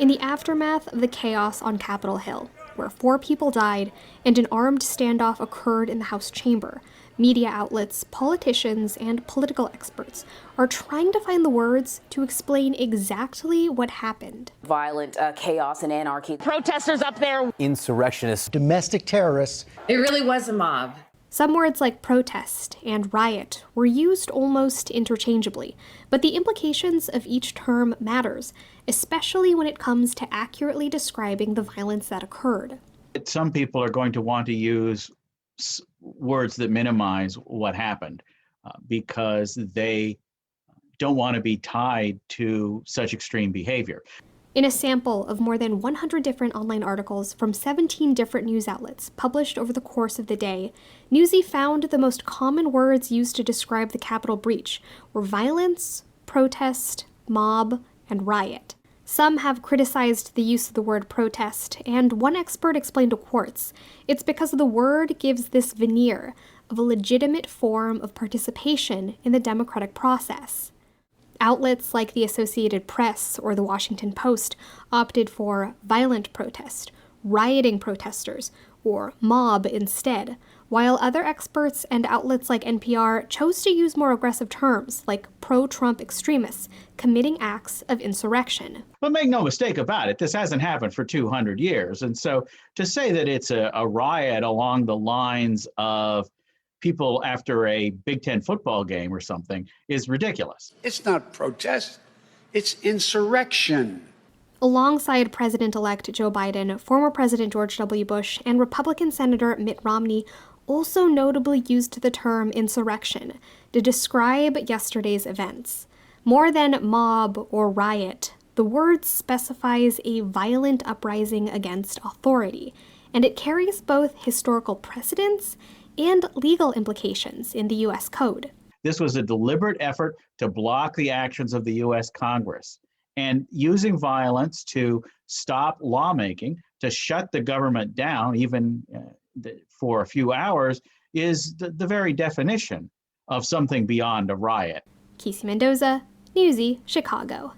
in the aftermath of the chaos on Capitol Hill, where 4 people died and an armed standoff occurred in the House chamber, media outlets, politicians, and political experts are trying to find the words to explain exactly what happened. Violent chaos and anarchy. Protesters up there. Insurrectionists. Domestic terrorists. It really was a mob. Some words like protest and riot were used almost interchangeably, but the implications of each term matters, especially when it comes to accurately describing the violence that occurred. Some people are going to want to use words that minimize what happened because they don't want to be tied to such extreme behavior. In a sample of more than 100 different online articles from 17 different news outlets published over the course of the day, Newsy found the most common words used to describe the Capitol breach were violence, protest, mob, and riot. Some have criticized the use of the word protest, and one expert explained to Quartz, it's because the word gives this veneer of a legitimate form of participation in the democratic process. Outlets like the Associated Press or the Washington Post opted for violent protest, rioting protesters, or mob instead, while other experts and outlets like NPR chose to use more aggressive terms like pro-Trump extremists committing acts of insurrection. But make no mistake about it, this hasn't happened for 200 years. And so to say that it's a riot along the lines of people after a Big Ten football game or something is ridiculous. It's not protest, it's insurrection. Alongside President-elect Joe Biden, former President George W. Bush, and Republican Senator Mitt Romney also notably used the term insurrection to describe yesterday's events. More than mob or riot, the word specifies a violent uprising against authority, and it carries both historical precedence and legal implications in the U.S. Code. This was a deliberate effort to block the actions of the U.S. Congress. And using violence to stop lawmaking, to shut the government down, even for a few hours, is the very definition of something beyond a riot. Casey Mendoza, Newsy, Chicago.